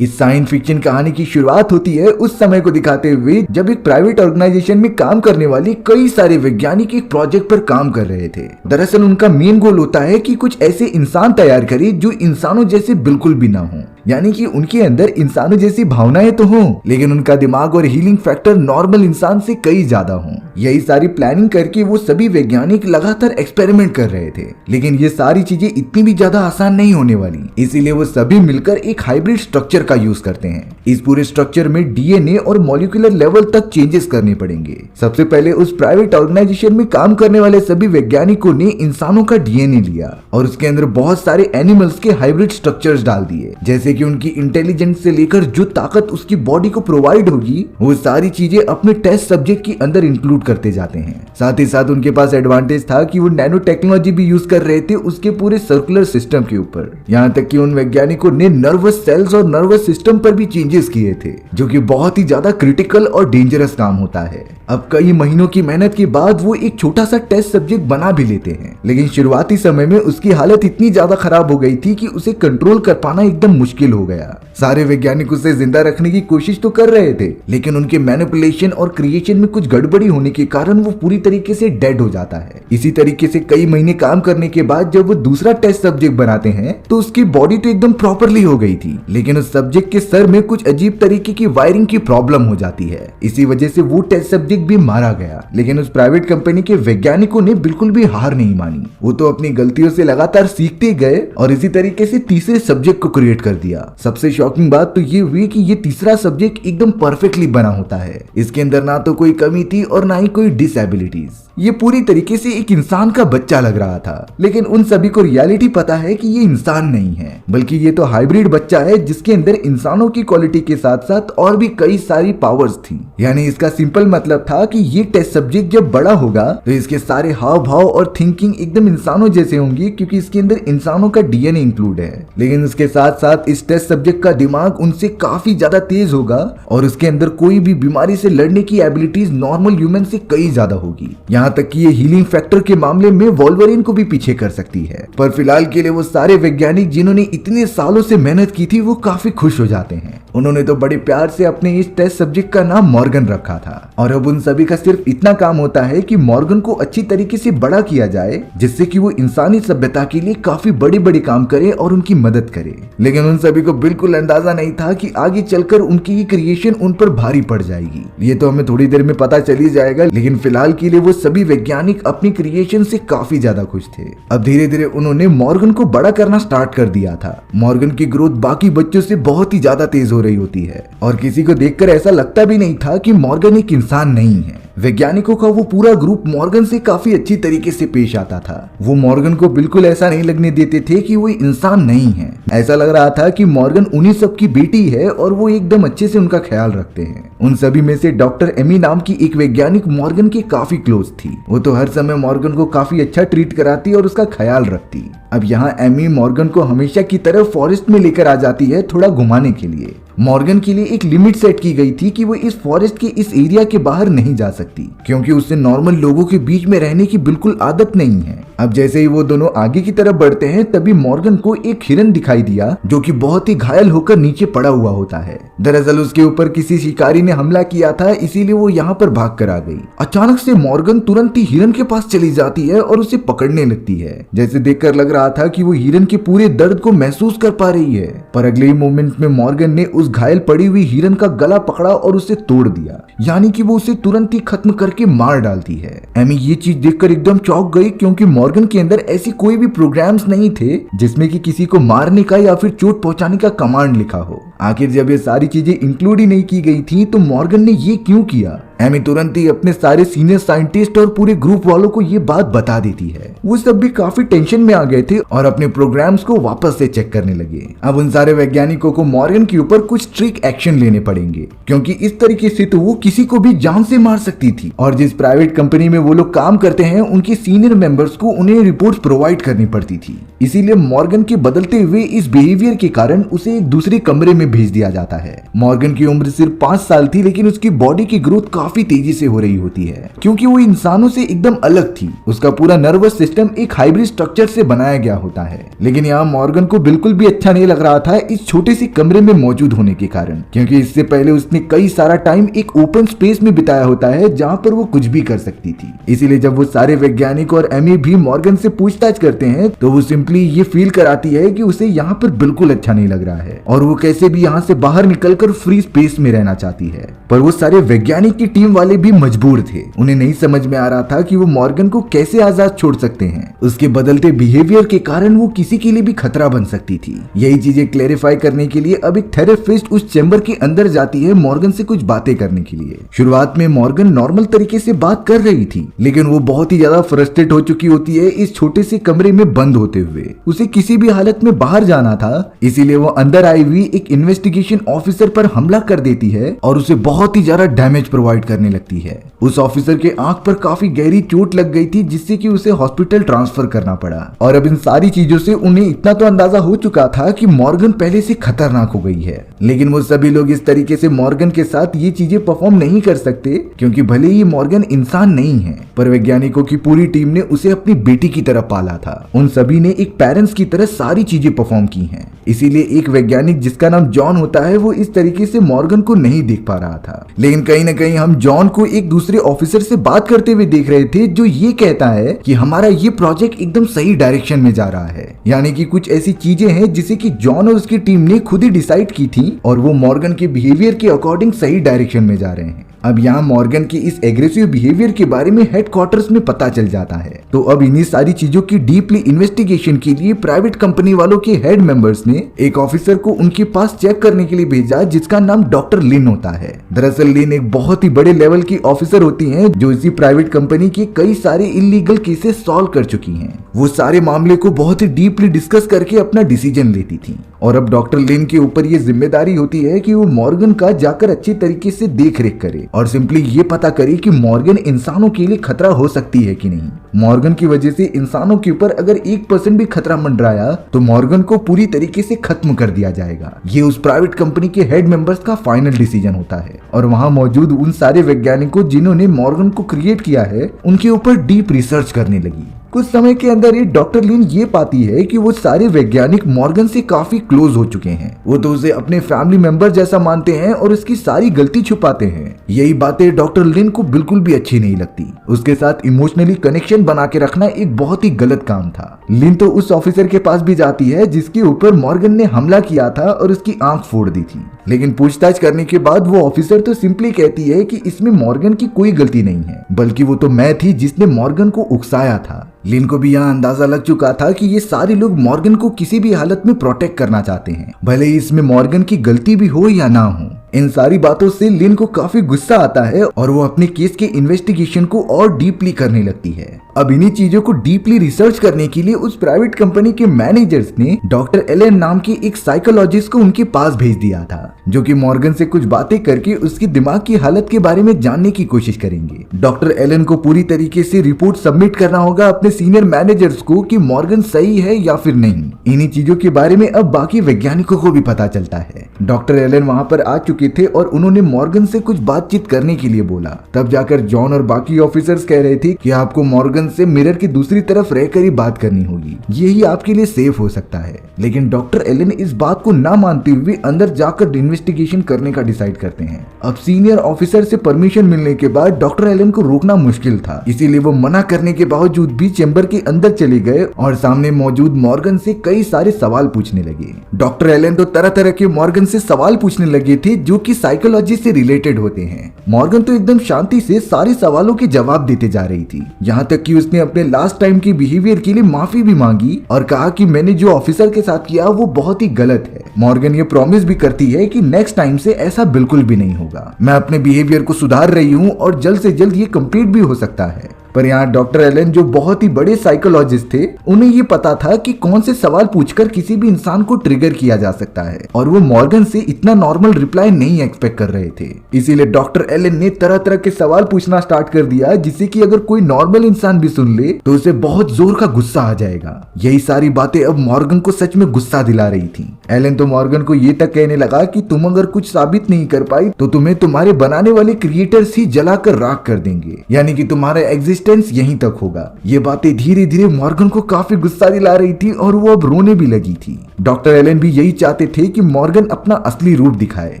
इस science fiction कहानी की शुरुआत होती है उस समय को दिखाते हुए जब एक प्राइवेट ऑर्गेनाइजेशन में काम करने वाली कई सारे वैज्ञानिक एक प्रोजेक्ट पर काम कर रहे थे। दरअसल उनका मेन गोल होता है कि कुछ ऐसे इंसान तैयार करें जो इंसानों जैसे बिल्कुल भी ना हो, यानी कि उनके अंदर इंसानों जैसी भावनाएं तो हों लेकिन उनका दिमाग और हीलिंग फैक्टर नॉर्मल इंसान से कई ज्यादा हों। यही सारी प्लानिंग करके वो सभी वैज्ञानिक लगातार एक्सपेरिमेंट कर रहे थे, लेकिन ये सारी चीजें इतनी भी ज्यादा आसान नहीं होने वाली, इसीलिए वो सभी मिलकर एक हाइब्रिड स्ट्रक्चर का यूज करते हैं। इस पूरे स्ट्रक्चर में डीएनए और मॉलिक्यूलर लेवल तक चेंजेस करने पड़ेंगे। सबसे पहले उस प्राइवेट ऑर्गेनाइजेशन में काम करने वाले सभी वैज्ञानिकों ने इंसानों का डीएनए लिया और उसके अंदर बहुत सारे एनिमल्स के हाइब्रिड स्ट्रक्चर्स डाल दिए, जैसे कि उनकी इंटेलिजेंस से लेकर जो ताकत उसकी बॉडी को प्रोवाइड होगी वो सारी चीजें अपने टेस्ट सब्जेक्ट के अंदर इंक्लूड करते जाते हैं। साथ ही साथ उनके पास एडवांटेज था कि वो नैनो टेक्नोलॉजी भी यूज कर रहे थे उसके पूरे सर्कुलर सिस्टम के ऊपर। यहाँ तक कि उन वैज्ञानिकों ने नर्वस सेल्स और नर्वस सिस्टम पर भी चेंजेस किए थे, जो कि बहुत ही ज्यादा क्रिटिकल और डेंजरस काम होता है। अब कई महीनों की मेहनत के बाद वो एक छोटा सा टेस्ट सब्जेक्ट बना भी लेते हैं, लेकिन शुरुआती समय में उसकी हालत इतनी ज्यादा खराब हो गई थी कि उसे कंट्रोल कर पाना एकदम मुश्किल हो गया। सारे वैज्ञानिक उसे जिंदा रखने की कोशिश तो कर रहे थे, लेकिन उनके मैनिपुलेशन और क्रिएशन में कुछ गड़बड़ी होने के कारण वो पूरी तरीके से डेड हो जाता है। इसी तरीके से कई महीने काम करने के बाद जब वो दूसरा टेस्ट सब्जेक्ट बनाते हैं तो उसकी बॉडी तो एकदम प्रॉपरली हो गई थी, लेकिन उस सब्जेक्ट के सर में कुछ अजीब तरीके की वायरिंग की प्रॉब्लम हो जाती है। इसी वजह से वो टेस्ट सब्जेक्ट भी मारा गया, लेकिन उस प्राइवेट कंपनी के वैज्ञानिकों ने बिल्कुल भी हार नहीं मानी। वो तो अपनी गलतियों से लगातार सीखते गए और इसी तरीके से तीसरे सब्जेक्ट को क्रिएट कर दिया। सबसे शॉकिंग बात तो ये हुई कि ये तीसरा सब्जेक्ट एकदम परफेक्टली बना होता है। इसके अंदर ना तो कोई कमी थी और ना ही कोई डिसेबिलिटीज। ये पूरी तरीके से एक इंसान का बच्चा लग रहा था, लेकिन उन सभी को रियलिटी पता है कि ये इंसान नहीं है, बल्कि ये तो हाइब्रिड बच्चा है जिसके अंदर इंसानों की क्वालिटी के साथ साथ और भी कई सारी पावर्स थी। यानी इसका सिंपल मतलब था कि ये टेस्ट सब्जेक्ट जब बड़ा होगा तो इसके सारे हाव भाव और थिंकिंग एकदम इंसानों जैसे होंगी, क्योंकि इसके अंदर इंसानों का डीएनए इंक्लूड है। लेकिन उसके साथ साथ इस टेस्ट सब्जेक्ट का दिमाग उनसे काफी ज्यादा तेज होगा और उसके अंदर कोई भी बीमारी से लड़ने की एबिलिटीज नॉर्मल ह्यूमन से कई ज्यादा होगी। यहाँ तक कि ये हीलिंग फैक्टर के मामले में वोल्वरिन को भी पीछे कर सकती है। पर फिलहाल के लिए वो सारे वैज्ञानिक जिन्होंने इतने सालों से मेहनत की थी वो काफी खुश हो जाते हैं। उन्होंने तो बड़े प्यार से अपने इस टेस्ट सब्जेक्ट का नाम मॉर्गन रखा था और अब उन सभी का सिर्फ इतना काम होता है कि मॉर्गन को अच्छी तरीके से बड़ा किया जाए, जिससे कि वो इंसानी सभ्यता के लिए काफी बड़े बड़े काम करे और उनकी मदद करे। लेकिन उन सभी को बिल्कुल अंदाजा नहीं था कि आगे चलकर उनकी ये क्रिएशन उन पर भारी पड़ जाएगी। ये तो हमें थोड़ी देर में पता चल ही जाएगा, लेकिन फिलहाल के लिए वो सभी वैज्ञानिक अपनी क्रिएशन से काफी ज्यादा खुश थे। अब धीरे धीरे उन्होंने मॉर्गन को बड़ा करना स्टार्ट कर दिया था। मॉर्गन की ग्रोथ बाकी बच्चों से बहुत ही ज्यादा तेज हो रही होती है और किसी को देखकर ऐसा लगता भी नहीं था कि मॉर्गन एक इंसान नहीं है। वैज्ञानिकों का वो पूरा ग्रुप मॉर्गन से काफी अच्छी तरीके से पेश आता था। वो मॉर्गन को बिल्कुल ऐसा नहीं लगने देते थे कि वो इंसान नहीं है। ऐसा लग रहा था कि मॉर्गन उन्हीं सब की बेटी है और वो एकदम अच्छे से उनका ख्याल रखते हैं। उन सभी में से डॉक्टर एमी नाम की एक वैज्ञानिक मॉर्गन के काफी क्लोज थी। वो तो हर समय मॉर्गन को काफी अच्छा ट्रीट कराती और उसका ख्याल रखती। अब यहाँ एमी मॉर्गन को हमेशा की तरह फॉरेस्ट में लेकर आ जाती है थोड़ा घुमाने के लिए। मॉर्गन के लिए एक लिमिट सेट की गई थी कि वो इस फॉरेस्ट के इस एरिया के बाहर नहीं जा सकती, क्योंकि उसे नॉर्मल लोगों के बीच में रहने की बिल्कुल आदत नहीं है। अब जैसे ही वो दोनों आगे की तरफ बढ़ते हैं तभी मॉर्गन को एक हिरन दिखाई दिया जो कि बहुत ही घायल होकर नीचे पड़ा हुआ होता है। दरअसल उसके ऊपर किसी शिकारी ने हमला किया था, इसीलिए वो यहाँ पर भाग कर आ गई। अचानक से मॉर्गन तुरंत ही हिरन के पास चली जाती है और उसे पकड़ने लगती है। जैसे देखकर लग रहा था कि वो हिरन के पूरे दर्द को महसूस कर पा रही है, पर अगले ही मोमेंट में मॉर्गन ने उस घायल पड़ी हुई हिरन का गला पकड़ा और उसे तोड़ दिया, यानी कि वो उसे तुरंत ही खत्म करके मार डालती है। एमी ये चीज देखकर एकदम चौंक गई, क्योंकि मॉर्गन के अंदर ऐसी कोई भी प्रोग्राम्स नहीं थे जिसमें कि किसी को मारने का या फिर चोट पहुंचाने का कमांड लिखा हो। आखिर जब ये सारी चीजें इंक्लूड ही नहीं की गई थी तो मॉर्गन ने ये क्यों किया? एमी तुरंत ही अपने सारे सीनियर साइंटिस्ट और पूरे ग्रुप वालों को ये बात बता देती है। वो सब भी काफी टेंशन में आ गए थे और अपने प्रोग्राम्स को वापस से चेक करने लगे। अब उन सारे वैज्ञानिकों को मॉर्गन के ऊपर कुछ स्ट्रिक्ट एक्शन लेने पड़ेंगे, क्योंकि इस तरीके से तो वो किसी को भी जान से मार सकती थी। और जिस प्राइवेट कंपनी में वो लोग काम करते हैं उनके सीनियर मेंबर्स को उन्हें रिपोर्ट्स प्रोवाइड करनी पड़ती थी। इसीलिए मॉर्गन के बदलते हुए इस बिहेवियर के कारण उसे एक दूसरे कमरे में भेज दिया जाता है। मॉर्गन की उम्र सिर्फ 5 साल थी, लेकिन उसकी बॉडी की ग्रोथ काफी तेजी से हो रही होती है, क्योंकि वो इंसानों से एकदम अलग थी। उसका पूरा नर्वस सिस्टम एक हाइब्रिड स्ट्रक्चर से बनाया गया होता है। लेकिन यहाँ मॉर्गन को बिल्कुल भी अच्छा नहीं लग रहा था इस छोटे से कमरे में मौजूद होने के कारण, क्योंकि इससे पहले उसने कई सारा टाइम एक ओपन स्पेस में बिताया होता है जहाँ पर वो कुछ भी कर सकती थी। इसीलिए जब वो सारे वैज्ञानिक और एमी भी मॉर्गन से पूछताछ करते हैं तो वो सिंपली ये फील कराती है कि उसे यहाँ पर बिल्कुल अच्छा नहीं लग रहा है और वो कैसे भी यहाँ से बाहर निकलकर फ्री स्पेस में रहना चाहती है। पर वो सारे वैज्ञानिक की टीम वाले भी मजबूर थे। उन्हें नहीं समझ में आ रहा था कि वो मॉर्गन को कैसे आजाद छोड़ सकते हैं। उसके बदलते बिहेवियर के कारण वो किसी के लिए भी खतरा बन सकती थी। यही चीजें क्लेरिफाई करने के लिए अब एक थेरेपिस्ट उस चेंबर के अंदर जाती है मॉर्गन से कुछ बातें करने के लिए। शुरुआत में मॉर्गन नॉर्मल तरीके से बात कर रही थी, लेकिन वो बहुत ही ज्यादा फ्रस्ट्रेट हो चुकी होती है इस छोटे से कमरे में बंद होते हुए। उसे किसी भी हालत में बाहर जाना था, इसीलिए वो अंदर आई हुई एक इन्वेस्टिगेशन ऑफिसर पर हमला कर देती है और उसे बहुत ही ज्यादा डैमेज प्रोवाइड करने लगती है। उस ऑफिसर के आंख पर काफी गहरी चोट लग गई थी, जिससे कि उसे हॉस्पिटल ट्रांसफर करना पड़ा। और अब इन सारी चीजों से उन्हें इतना तो अंदाजा हो चुका था कि मॉर्गन पहले से खतरनाक हो गई है। लेकिन वो सभी लोग इस तरीके से मॉर्गन के साथ ये चीजें परफॉर्म नहीं कर सकते, क्योंकि भले ही मॉर्गन इंसान नहीं है, पर वैज्ञानिकों की पूरी टीम ने उसे अपनी बेटी की तरह पाला था। उन सभी ने एक पेरेंट्स की तरह सारी चीजें परफॉर्म की हैं। इसीलिए एक वैज्ञानिक जिसका नाम जॉन होता है वो इस तरीके से मॉर्गन को नहीं देख पा रहा था। लेकिन कहीं ना कहीं हम जॉन को एक दूसरे ऑफिसर से बात करते हुए देख रहे थे, जो ये कहता है कि हमारा ये प्रोजेक्ट एकदम सही डायरेक्शन में जा रहा है। यानी कि कुछ ऐसी चीजें हैं जिसे कि जॉन और उसकी टीम ने खुद ही डिसाइड की थी और वो मॉर्गन के बिहेवियर के अकॉर्डिंग सही डायरेक्शन में जा रहे हैं। अब यहाँ मॉर्गन के इस एग्रेसिव बिहेवियर के बारे में हेडक्वार्टर्स में पता चल जाता है। तो अब इन्हीं सारी चीजों की डीपली इन्वेस्टिगेशन के लिए प्राइवेट कंपनी वालों के हेड मेंबर्स ने एक ऑफिसर को उनके पास चेक करने के लिए भेजा, जिसका नाम डॉक्टर लिन होता है। दरअसल लिन एक बहुत ही बड़े लेवल की ऑफिसर होती हैं, जो इसी प्राइवेट कंपनी के कई सारे इलीगल केसेस सॉल्व कर चुकी हैं। वो सारे मामले को बहुत ही डीपली डिस्कस करके अपना डिसीजन लेती थी। और अब डॉक्टर लिन के ऊपर ये जिम्मेदारी होती है कि वो मॉर्गन का जाकर अच्छी तरीके से देख रेख करे और सिंपली ये पता करे कि मॉर्गन इंसानों के लिए खतरा हो सकती है कि नहीं। मॉर्गन की वजह से इंसानों के ऊपर अगर 1% भी खतरा मंडराया तो मॉर्गन को पूरी तरीके से खत्म कर दिया जाएगा। ये उस प्राइवेट कंपनी के हेड मेंबर्स का फाइनल डिसीजन होता है और वहां मौजूद उन सारे वैज्ञानिकों जिन्होंने मॉर्गन को क्रिएट किया है, उनके ऊपर डीप रिसर्च करने लगी। कुछ समय के अंदर ही डॉक्टर लिन ये पाती है कि वो सारे वैज्ञानिक मॉर्गन से काफी क्लोज हो चुके हैं। वो तो उसे अपने फैमिली मेंबर जैसा मानते हैं और उसकी सारी गलती छुपाते हैं। यही बातें डॉक्टर लिन को बिल्कुल भी अच्छी नहीं लगती। उसके साथ इमोशनली कनेक्शन बना के रखना एक बहुत ही गलत काम था। लिन तो उस ऑफिसर के पास भी जाती है जिसके ऊपर मॉर्गन ने हमला किया था और उसकी आंख फोड़ दी थी। लेकिन पूछताछ करने के बाद वो ऑफिसर तो सिंपली कहती है कि इसमें मॉर्गन की कोई गलती नहीं है, बल्कि वो तो मैं थी जिसने मॉर्गन को उकसाया था। लिन को भी यहाँ अंदाजा लग चुका था कि ये सारे लोग मॉर्गन को किसी भी हालत में प्रोटेक्ट करना चाहते हैं, भले ही इसमें मॉर्गन की गलती भी हो या ना हो। इन सारी बातों से लिन को काफी गुस्सा आता है और वो अपने केस के इन्वेस्टिगेशन को और डीपली करने लगती है। अब इन्हीं चीजों को डीपली रिसर्च करने के लिए उस प्राइवेट कंपनी के मैनेजर्स ने डॉक्टर एलन नाम के एक साइकोलॉजिस्ट को उनके पास भेज दिया था, जो कि मॉर्गन से कुछ बातें करके उसकी दिमाग की हालत के बारे में जानने की कोशिश करेंगे। डॉक्टर एलन को पूरी तरीके से रिपोर्ट सबमिट करना होगा अपने सीनियर मैनेजर्स को कि मॉर्गन सही है या फिर नहीं। इन्हीं चीजों के बारे में अब बाकी वैज्ञानिकों को भी पता चलता है। डॉक्टर एलन वहां पर आ चुके थे और उन्होंने मॉर्गन से कुछ बातचीत करने के लिए बोला। तब जाकर जॉन और बाकी ऑफिसर्स कह रहे थे कि आपको मॉर्गन से मिरर की दूसरी तरफ रहकर ही बात करनी होगी, यही आपके लिए सेफ हो सकता है। लेकिन डॉक्टर एलन इस बात को ना मानते हुए अंदर जाकर इन्वेस्टिगेशन करने का डिसाइड करते हैं। अब सीनियर ऑफिसर से परमिशन मिलने के बाद डॉक्टर एलन को रोकना मुश्किल था, इसीलिए वो मना करने के बावजूद भी चेंबर के अंदर चले गए और सामने मौजूद मॉर्गन से कई सारे सवाल पूछने लगे। डॉक्टर एलन तो तरह तरह के मॉर्गन से सवाल पूछने लगे थे जो कि साइकोलॉजी से रिलेटेड होते हैं। मॉर्गन तो एकदम शांति से सारे सवालों के जवाब देते जा रही थी, यहाँ तक कि उसने अपने लास्ट टाइम के बिहेवियर के लिए माफी भी मांगी और कहा कि मैंने जो ऑफिसर के साथ किया वो बहुत ही गलत है। मॉर्गन ये प्रॉमिस भी करती है कि नेक्स्ट टाइम से ऐसा बिल्कुल भी नहीं होगा। मैं अपने बिहेवियर को सुधार रही हूँ और जल्द से जल्द ये कंप्लीट भी हो सकता है। पर यहाँ डॉक्टर एलन जो बहुत ही बड़े साइकोलॉजिस्ट थे, उन्हें ये पता था कि कौन से सवाल पूछकर किसी भी इंसान को ट्रिगर किया जा सकता है, और वो मॉर्गन से इतना नॉर्मल रिप्लाई नहीं एक्सपेक्ट कर रहे थे। इसीलिए डॉक्टर एलन ने तरह तरह के सवाल पूछना स्टार्ट कर दिया, जिससे कि अगर कोई नॉर्मल इंसान भी सुन ले तो उसे बहुत जोर का गुस्सा आ जाएगा। यही सारी बातें अब मॉर्गन को सच में गुस्सा दिला रही थी। एलन तो मॉर्गन को ये तक कहने लगा कि तुम अगर कुछ साबित नहीं कर पाई तो तुम्हें तुम्हारे बनाने वाले क्रिएटर्स ही जलाकर राख कर देंगे, यानी कि तुम्हारा एग्जिस्टेंस यहीं तक होगा। ये बातें धीरे धीरे मॉर्गन को काफी गुस्सा दिला रही थी और वो अब रोने भी लगी थी। डॉक्टर एलन भी यही चाहते थे कि मॉर्गन अपना असली रूप दिखाए,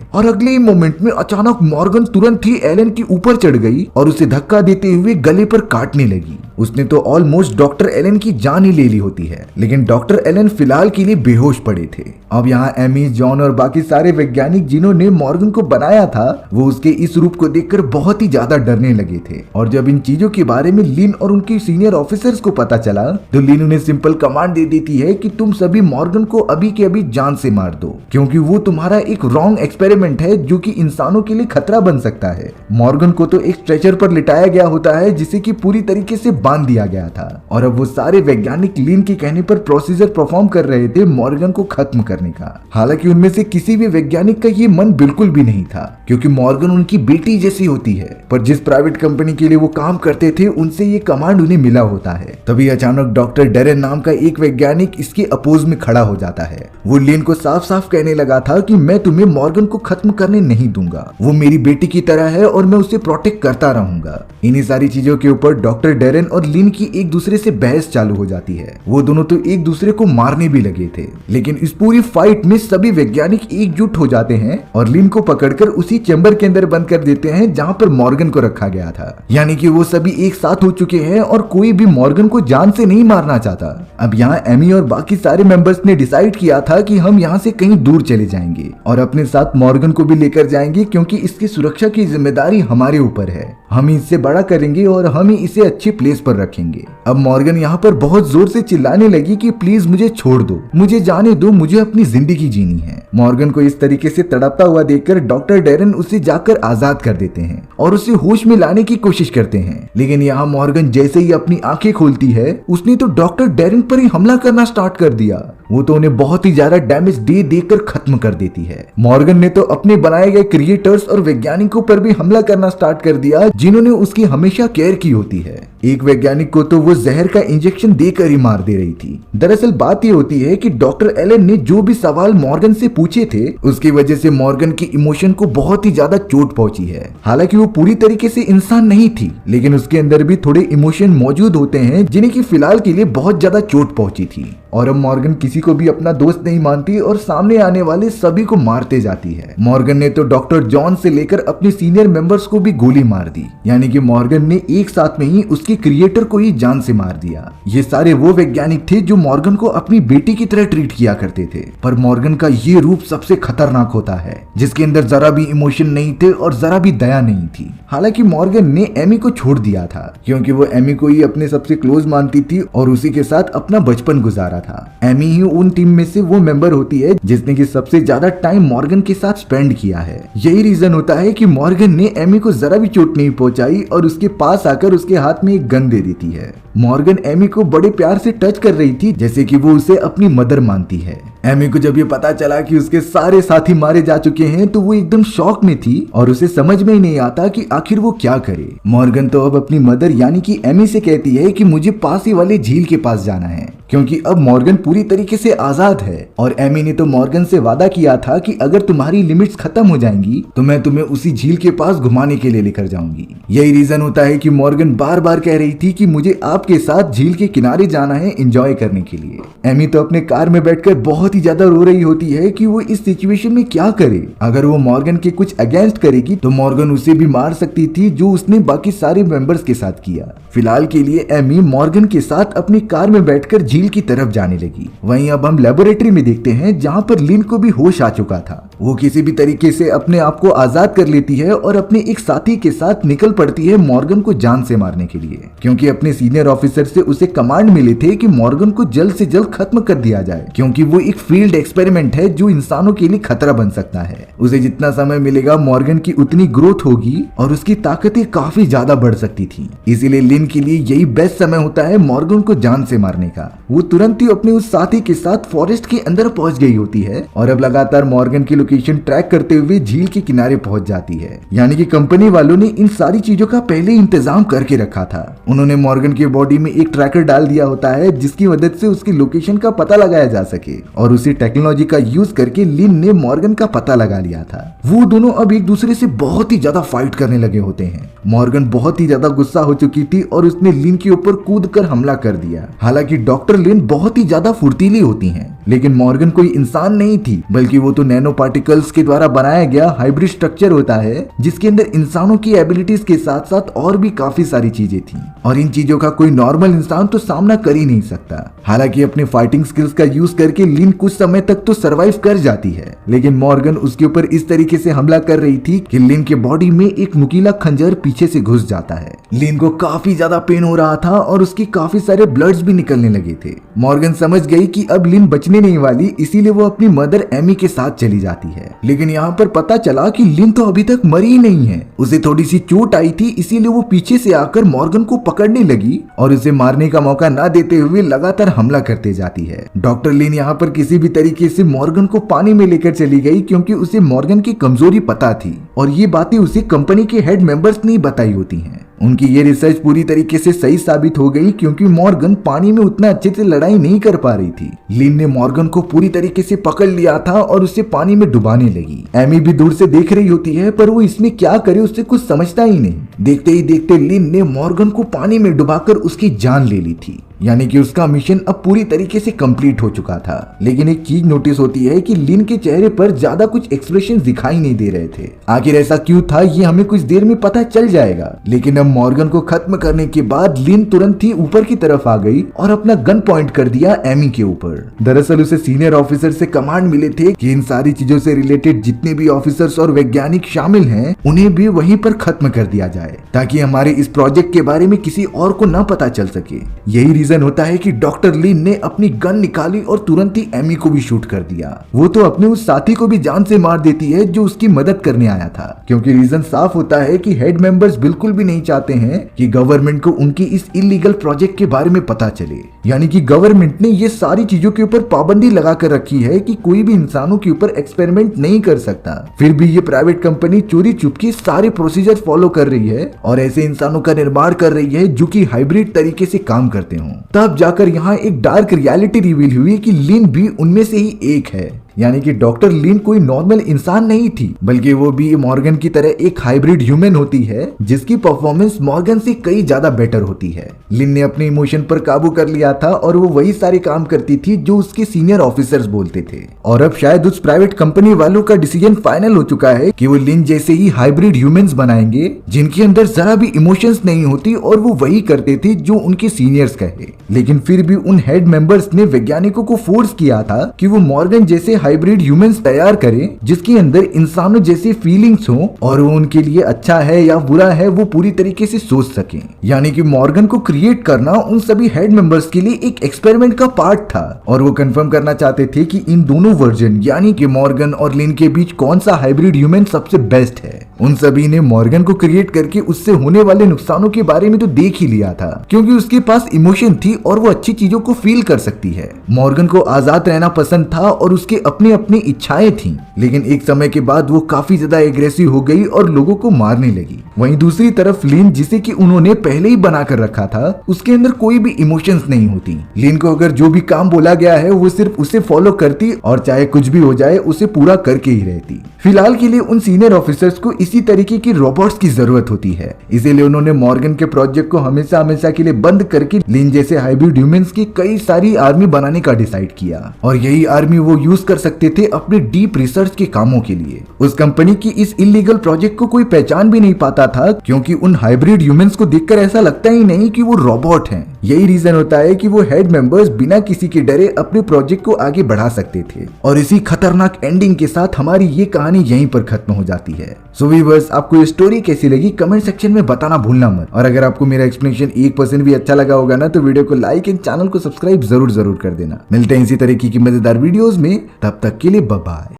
और अगले ही मोमेंट में अचानक मॉर्गन तुरंत ही एलन के ऊपर चढ़ गई और उसे धक्का देते हुए गले पर काटने लगी। उसने तो ऑलमोस्ट डॉक्टर एलन की जान ही ले ली होती है, लेकिन डॉक्टर एलन फिलहाल के लिए बेहोश पड़े थे। अब यहाँ एमी, जॉन और बाकी सारे वैज्ञानिक जिन्होंने मॉर्गन को बनाया था, वो उसके इस रूप को देखकर बहुत ही ज्यादा डरने लगे थे। और जब इन चीजों के बारे में लिन और उनके सीनियर ऑफिसर्स को पता चला तो लिन उन्हें सिंपल कमांड दे देती है कि तुम सभी मॉर्गन को अभी के अभी जान से मार दो, क्योंकि वो तुम्हारा एक रॉन्ग एक्सपेरिमेंट है जो कि इंसानों के लिए खतरा बन सकता है। मॉर्गन को तो एक स्ट्रेचर पर लिटाया गया होता है जिसे कि पूरी तरीके से बांध दिया गया था, और अब वो सारे वैज्ञानिक लिन के कहने पर प्रोसीजर परफॉर्म कर रहे थे मॉर्गन को खत्म करने का। हालांकि उनमें से किसी भी वैज्ञानिक का ये मन बिल्कुल भी नहीं था, क्योंकि मॉर्गन उनकी बेटी जैसी होती है, पर जिस प्राइवेट कंपनी के लिए वो काम करते थे उनसे ये कमांड उन्हें मिला होता है। तभी अचानक डॉक्टर डेरेन नाम का एक वैज्ञानिक इसके अपोज में खड़ा हो जाता है। वो लिन को साफ साफ कहने लगा था कि मैं तुम्हें मॉर्गन को खत्म करने नहीं दूंगा, वो मेरी बेटी की तरह है और मैं उसे प्रोटेक्ट करता रहूंगा। इन्हीं सारी चीजों के ऊपर डॉक्टर डेरेन और लिन की एक दूसरे से बहस चालू हो जाती है। वो दोनों तो एक दूसरे को मारने भी लगे थे, लेकिन इस पूरी फाइट में सभी वैज्ञानिक एकजुट हो जाते हैं और लिन को पकड़कर उसी चैम्बर के अंदर बंद कर देते हैं जहां पर मॉर्गन को रखा गया था। यानी कि वो सभी एक साथ हो चुके हैं और कोई भी मॉर्गन को जान से नहीं मारना चाहता। अब यहाँ एमी और बाकी सारे मेंबर्स ने डिसाइड किया था कि हम यहाँ से कहीं दूर चले जाएंगे और अपने साथ मॉर्गन को भी लेकर जाएंगे, क्योंकि इसकी सुरक्षा की जिम्मेदारी हमारे ऊपर है। हम ही इससे बड़ा करेंगे और हम ही इसे अच्छी प्लेस पर रखेंगे। अब मॉर्गन यहाँ पर बहुत जोर से चिल्लाने लगी कि प्लीज मुझे छोड़ दो, मुझे जाने दो, मुझे अपनी जिंदगी जीनी है। मॉर्गन को इस तरीके से तड़पता हुआ देखकर डॉक्टर डेरेन उसे जाकर आजाद कर देते हैं और उसे होश में लाने की कोशिश करते हैं। लेकिन यहाँ मॉर्गन जैसे ही अपनी आंखें खोलती है, उसने तो डॉक्टर डेरेन पर ही हमला करना स्टार्ट कर दिया। वो तो उन्हें बहुत ही ज्यादा डैमेज दे देकर खत्म कर देती है। मॉर्गन ने तो अपने बनाए गए क्रिएटर्स और वैज्ञानिकों पर भी हमला करना स्टार्ट कर दिया, जिन्होंने उसकी हमेशा केयर की होती है। एक वैज्ञानिक को तो वो जहर का इंजेक्शन देकर ही मार दे रही थी। दरअसल बात ये होती है कि डॉक्टर एलन ने जो भी सवाल मॉर्गन से पूछे थे, उसकी वजह से मॉर्गन की इमोशन को बहुत ही ज्यादा चोट पहुंची है। हालांकि वो पूरी तरीके से इंसान नहीं थी, लेकिन उसके अंदर भी थोड़े इमोशन मौजूद होते हैं जिन्हें की फिलहाल के लिए बहुत ज्यादा चोट पहुंची थी। और अब मॉर्गन किसी को भी अपना दोस्त नहीं मानती और सामने आने वाले सभी को मारते जाती है। मॉर्गन ने तो डॉक्टर जॉन से लेकर अपने सीनियर मेंबर्स को भी गोली मार दी, यानी कि मॉर्गन ने एक साथ में ही उसके क्रिएटर को ही जान से मार दिया। ये सारे वो वैज्ञानिक थे जो मॉर्गन को अपनी बेटी की तरह ट्रीट किया करते थे, पर मॉर्गन का ये रूप सबसे खतरनाक होता है, जिसके अंदर जरा भी इमोशन नहीं थे और जरा भी दया नहीं थी। हालांकि मॉर्गन ने एमी को छोड़ दिया था, क्योंकि वो एमी को ही अपने सबसे क्लोज मानती थी और उसी के साथ अपना बचपन गुजारा था। एमी ही उन टीम में से वो मेंबर होती है जिसने की सबसे ज्यादा टाइम मॉर्गन के साथ स्पेंड किया है। यही रीजन होता है कि मॉर्गन ने एमी को जरा भी चोट नहीं पहुंचाई और उसके पास आकर उसके हाथ में एक गन दे देती है। मॉर्गन एमी को बड़े प्यार से टच कर रही थी, जैसे कि वो उसे अपनी मदर मानती है। एमी को जब ये पता चला कि उसके सारे साथी मारे जा चुके हैं तो वो एकदम शॉक में थी और उसे समझ में ही नहीं आता कि आखिर वो क्या करे। मॉर्गन तो अब अपनी मदर यानी कि एमी से कहती है कि मुझे पास ही वाले झील के पास जाना है, क्योंकि अब मॉर्गन पूरी तरीके से आजाद है। और एमी ने तो मॉर्गन से वादा किया था कि अगर तुम्हारी लिमिट्स खत्म हो जाएंगी तो मैं तुम्हें उसी झील के पास घुमाने के लिए लेकर जाऊंगी। यही रीजन होता है कि मॉर्गन बार बार कह रही थी कि मुझे आपके साथ झील के किनारे जाना है एंजॉय करने के लिए। एमी तो अपने कार में बैठकर बहुत ही ज्यादा रो रही होती है कि वो इस सिचुएशन में क्या करे। अगर वो मॉर्गन के कुछ अगेंस्ट करेगी तो मॉर्गन उसे भी मार सकती थी, जो उसने बाकी सारे मेंबर्स के साथ किया। फिलहाल के लिए एमी मॉर्गन के साथ अपनी कार में बैठकर झील की तरफ जाने लगी। वहीं अब हम लेबोरेटरी में देखते हैं जहां पर लिन को भी होश आ चुका था। वो किसी भी तरीके से अपने आप को आजाद कर लेती है और अपने एक साथी के साथ निकल पड़ती है मॉर्गन को जान से मारने के लिए, क्योंकि अपने सीनियर ऑफिसर से उसे कमांड मिले थे कि मॉर्गन को जल्द से जल्द खत्म कर दिया जाए, क्योंकि वो एक फील्ड एक्सपेरिमेंट है जो इंसानों के लिए खतरा बन सकता है। उसे जितना समय मिलेगा मॉर्गन की उतनी ग्रोथ होगी और उसकी ताकतें काफी ज्यादा बढ़ सकती थी। इसीलिए लिन के लिए यही बेस्ट समय होता है मॉर्गन को जान से मारने का। वो तुरंत ही अपने उस साथी के साथ फॉरेस्ट के अंदर पहुंच गई होती है और अब लगातार मॉर्गन की लोकेशन ट्रैक करते हुए झील के किनारे पहुंच जाती है। यानी कि कंपनी वालों ने इन सारी चीजों का पहले इंतजाम करके रखा था। उन्होंने मॉर्गन के बॉडी में एक ट्रैकर डाल दिया होता है जिसकी मदद से उसकी लोकेशन का पता लगाया जा सके, और उसी टेक्नोलॉजी का यूज करके लिन ने मॉर्गन का पता लगा लिया था। वो दोनों अब एक दूसरे से बहुत ही ज्यादा फाइट करने लगे होते हैं। मॉर्गन बहुत ही ज्यादा गुस्सा हो चुकी थी और उसने लिन के ऊपर कूदकर हमला कर दिया। हालांकि डॉक्टर लिन बहुत ही ज्यादा फुर्तीली होती हैं, लेकिन मॉर्गन कोई इंसान नहीं थी, बल्कि वो तो नैनो पार्टिकल्स के द्वारा बनाया गया हाइब्रिड स्ट्रक्चर होता है जिसके अंदर इंसानों की एबिलिटीज के साथ साथ और भी काफी सारी चीजें थी, और इन चीजों का कोई नॉर्मल इंसान तो सामना कर ही नहीं सकता। हालांकि अपने फाइटिंग स्किल्स का यूज करके लिन कुछ समय तक तो सरवाइव कर जाती है, लेकिन मॉर्गन उसके ऊपर इस तरीके से हमला कर रही थी कि लिन के बॉडी में एक नुकीला खंजर पीछे से घुस जाता है। लिन को काफी ज्यादा पेन हो रहा था और उसकी काफी सारे ब्लड्स भी निकलने लगे थे। मॉर्गन समझ गई कि अब लिन बचने नहीं वाली, इसीलिए वो अपनी मदर एमी के साथ चली जाती है। लेकिन यहाँ पर पता चला कि लिन तो अभी तक मरी ही नहीं है, उसे थोड़ी सी चोट आई थी, इसीलिए वो पीछे से आकर मॉर्गन को पकड़ने लगी और उसे मारने का मौका ना देते हुए लगातार हमला करते जाती है। डॉक्टर लिन यहाँ पर किसी भी तरीके से मॉर्गन को पानी में लेकर चली गई, क्योंकि उसे मॉर्गन की कमजोरी पता थी और ये बातें उसे कंपनी के हेड मेंबर्स ने बताई होती हैं। उनकी ये रिसर्च पूरी तरीके से सही साबित हो गई, क्योंकि मॉर्गन पानी में उतना अच्छे से लड़ाई नहीं कर पा रही थी। लिन ने मॉर्गन को पूरी तरीके से पकड़ लिया था और उसे पानी में डुबाने लगी। एमी भी दूर से देख रही होती है, पर वो इसमें क्या करे उससे कुछ समझता ही नहीं। देखते ही देखते लिन ने मॉर्गन को पानी में डुबाकर उसकी जान ले ली थी, यानी कि उसका मिशन अब पूरी तरीके से कंप्लीट हो चुका था। लेकिन एक चीज नोटिस होती है कि लिन के चेहरे पर ज्यादा कुछ एक्सप्रेशन दिखाई नहीं दे रहे थे। आखिर ऐसा क्यों था ये हमें कुछ देर में पता चल जाएगा। लेकिन अब मॉर्गन को खत्म करने के बाद लिन तुरंत ही ऊपर की तरफ आ गई और अपना गन पॉइंट कर दिया एमी के ऊपर। दरअसल उसे सीनियर ऑफिसर से कमांड मिले थे कि इन सारी चीजों से रिलेटेड जितने भी ऑफिसर्स और वैज्ञानिक शामिल हैं उन्हें भी वहीं पर खत्म कर दिया जाए, ताकि हमारे इस प्रोजेक्ट के बारे में किसी और को न पता चल सके। यही रीजन होता है कि डॉक्टर लिन ने अपनी गन निकाली और तुरंत ही एमी को भी शूट कर दिया। वो तो अपने उस साथी को भी जान से मार देती है जो उसकी मदद करने आया था, क्योंकि रीजन साफ होता है कि हेड मेंबर्स बिल्कुल भी नहीं चाहते हैं कि गवर्नमेंट को उनकी इस इलीगल प्रोजेक्ट के बारे में पता चले। यानी कि गवर्नमेंट ने ये सारी चीजों के ऊपर पाबंदी लगा कर रखी है कि कोई भी इंसानों के ऊपर एक्सपेरिमेंट नहीं कर सकता। फिर भी ये प्राइवेट कंपनी चोरी चुपके सारे प्रोसीजर फॉलो कर रही है और ऐसे इंसानों का निर्माण कर रही है जो कि हाइब्रिड तरीके से काम करते हों। तब जाकर यहाँ एक डार्क रियलिटी रिवील हुई कि लिन भी उनमें से ही एक है। यानी कि डॉक्टर लिन कोई नॉर्मल इंसान नहीं थी, बल्कि वो भी मॉर्गन की तरह एक हाइब्रिड ह्यूमन होती है जिसकी परफॉर्मेंस मॉर्गन से कई ज्यादा बेटर होती है। लिन ने अपने इमोशन पर काबू कर लिया था और वो वही सारे काम करती थी जो उसके सीनियर ऑफिसर्स बोलते थे। और अब शायद उस प्राइवेट कंपनी वालों का डिसीजन फाइनल हो चुका है कि वो लिन जैसे ही हाइब्रिड ह्यूमंस बनाएंगे जिनके अंदर जरा भी इमोशंस नहीं होती, और वो वही करते थे जो उनके सीनियर्स कहे। लेकिन फिर भी उन हेड मेंबर्स ने वैज्ञानिकों को फोर्स किया था कि वो मॉर्गन जैसे हाइब्रिड ह्यूमंस तैयार करें जिसके अंदर इंसानों जैसी फीलिंग्स हो और वो उनके लिए अच्छा है या बुरा है वो पूरी तरीके से सोच सकें। यानी कि मॉर्गन को क्रिएट करना उन सभी हेड मेंबर्स के लिए एक एक्सपेरिमेंट का पार्ट था, और वो कंफर्म करना चाहते थे कि इन दोनों वर्जन यानी कि मॉर्गन और लिन के बीच कौन सा हाइब्रिड ह्यूमन सबसे बेस्ट है। उन सभी ने मॉर्गन को क्रिएट करके उससे होने वाले नुकसानों के बारे में तो देख ही लिया था, क्योंकि उसके पास इमोशन थी और वो अच्छी चीजों को फील कर सकती है। मॉर्गन को आजाद रहना पसंद था और उसके अपने अपनी इच्छाएं थी, लेकिन एक समय के बाद वो काफी ज्यादा एग्रेसिव हो गई और लोगों को मारने लगी। वहीं दूसरी तरफ लिन, जिसे कि उन्होंने पहले ही बना कर रखा था, उसके अंदर कोई भी इमोशंस नहीं होती। लिन को अगर जो भी काम बोला गया है वो सिर्फ उसे फॉलो करती और चाहे कुछ भी हो जाए उसे पूरा करके ही रहती। फिलहाल के लिए उन सीनियर ऑफिसर्स को इसी तरीके की रोबोट्स की जरूरत होती है, इसीलिए उन्होंने मॉर्गन के प्रोजेक्ट को हमेशा हमेशा के लिए बंद करके लिन जैसे हाइब्रिड ह्यूमंस की कई सारी आर्मी बनाने का डिसाइड किया, और यही आर्मी वो यूज कर सकते थे अपने डीप रिसर्च के कामों के लिए। उस कंपनी की इस इलीगल प्रोजेक्ट को कोई पहचान भी नहीं पाता था, क्योंकि उन हाइब्रिड ह्यूमंस को देखकर ऐसा लगता ही नहीं कि वो रोबोट हैं। यही रीजन होता है कि वो हेड मेंबर्स बिना किसी के डरे अपने प्रोजेक्ट को आगे बढ़ा सकते थे। और इसी खतरनाक एंडिंग के साथ हमारी ये कहानी यहीं पर खत्म हो जाती है। सो व्यूअर्स, आपको ये स्टोरी कैसी लगी कमेंट सेक्शन में बताना भूलना मत। और अगर आपको मेरा एक्सप्लेनेशन 1% भी अच्छा लगा होगा ना, तो वीडियो को लाइक एंड चैनल को सब्सक्राइब जरूर कर देना। मिलते हैं इसी तरीके की मजेदार वीडियोस में, तब तक के लिए बाय बाय।